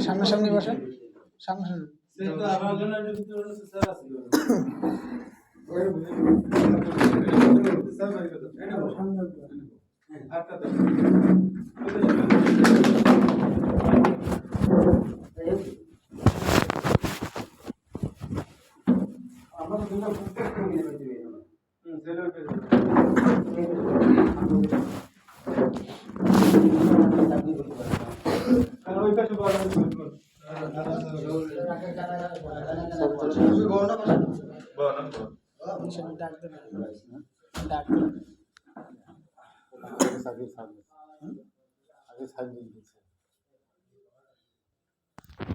সামনাসামনি বসেন, সামনাসামনি।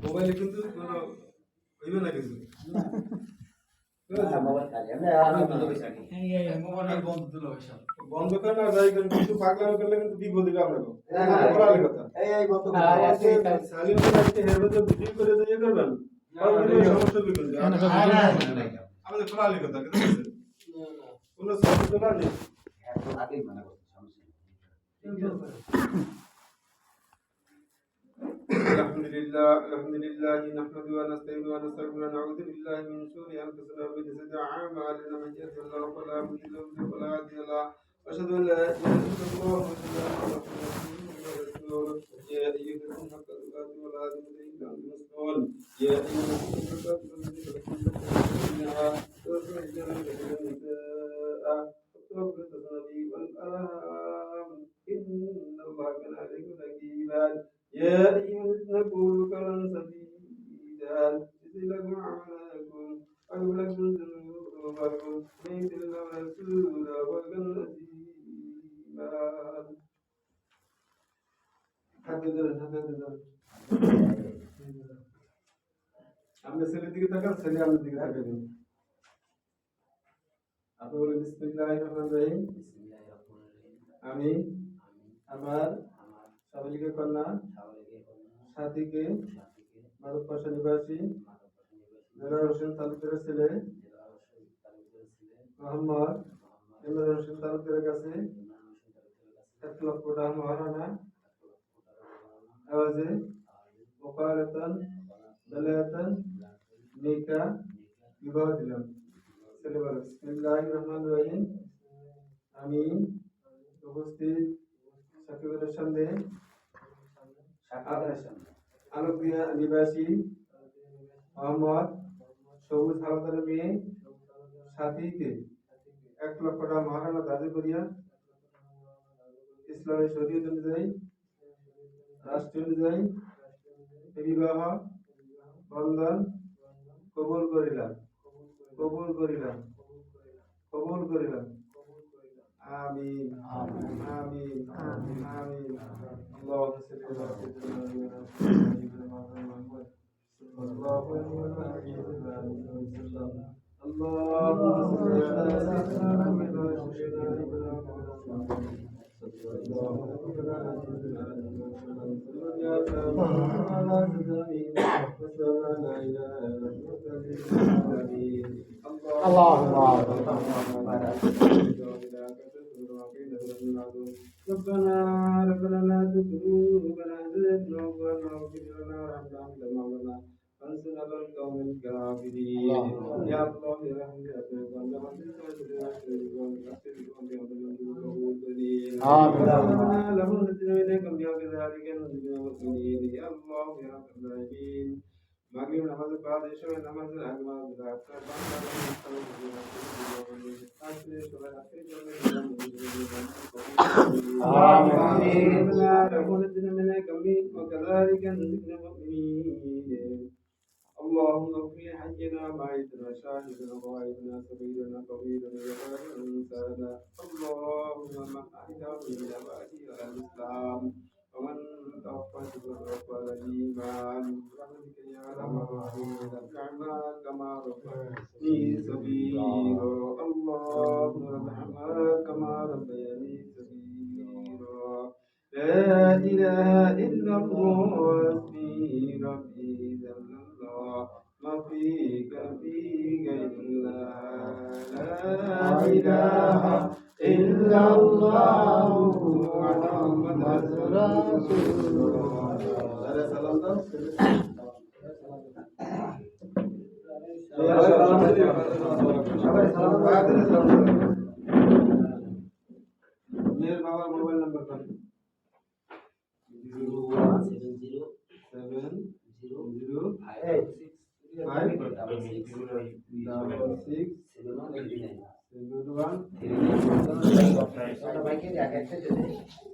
মোবাইলে কিন্তু হইবে না কিছু বন্ধ করে না যাই কিন্তু পাগলামি করলে কিন্তু বিপদ দিবে আপনাকে ভিডিও করে দিয়ে করবেন সমস্যা বিপদ আমাদের খোলা কথা কোন সমস্যা তোলা নেই الحمد لله نحمده ونستعينه ونستغفره ونعوذ بالله من شرور انفسنا ومن سيئات اعمالنا من يهده الله فلا مضل له ولا هادي له واشهد ان لا اله الا الله يا ايها الذين امنوا ولا تموتن الا وانتم مسلمون يا ايها الذين امنوا إن الله كان عليكم رقيبا يا أيها الذين قولوا قولا سديدا يصلح لكم أعمالكم ويغفر لكم ذنوبكم من يطع الله ورسوله فقد نصيبا আমরা ছেলের দিকে তাকান ছেলে আমার দিকে তাকাবেন আপনি বলেন বিসমিল্লাহির রহমানির রহিম আমি আমার সাবলীকে কন্যা সাথীকে মাধবপাশা নিবাসী জেলার হোসেন তালুকদারের ছেলে মোহাম্মদ ইমরান হোসেন তালুকদারের কাছে 1 লক্ষ টাকা মহারণা আওয়াজে ওকালতান দালালাতান নিকাহ বিবাহ দিলাম ছেলে বলে বিসমিল্লাহির রহমানির রহিম আমি উপস্থিত সাকিবের সামনে আলোকদিয়া নিবাসী মোহাম্মদ সবুজ হালদারের মেয়ে সাথীকে 1 লক্ষ টাকা মহারণা দাবি করিয়া ইসলামী শরীয়ত অনুযায়ী রাষ্ট্র অনুযায়ী বিবাহ বন্ধন কবুল করিলাম কবুল করিলাম কবুল করিলাম آمين آمين آمين اللهم صل على سيدنا محمد صلى الله عليه وسلم اللهم صل على سيدنا محمد اللهم ربنا لا تزغ قلوبنا إذ هديتنا واغفر لنا وارحمنا أنت مولانا فانصرنا على القوم الكافرين يا الله يا رحمن يا آمين لهم نسلم إليكم يا كذلك نسلم المؤمنين يا الله يا رب العالمين মাগরিব নামাজের পর এসে নামাজের আগে নামাজের আফতার آمين ربنا نزل منك وكذلك نزل المؤمنين اللهم اغفر حينا ميتنا شاهدنا وغائبنا صغيرنا كبيرنا وغائبنا انسانا اللهم من احيا منا واحيا على الاسلام ومن توفى بالرب الايمان برحمتك يا ارحم الراحمين ارحمنا كما ربيتني صغيرا اللهم ارحمنا كما ربياني صغيرا لا اله الا الله واسمي ربي جل الله ما فيك فيك الا لا اله ইল্লাল্লাহু মুহাম্মাদুর রাসূলুল্লাহ। আরে সালাম দাও। সবাই সালাম দাও। মেয়ের বাবার মোবাইল নাম্বার কত? 01705667139।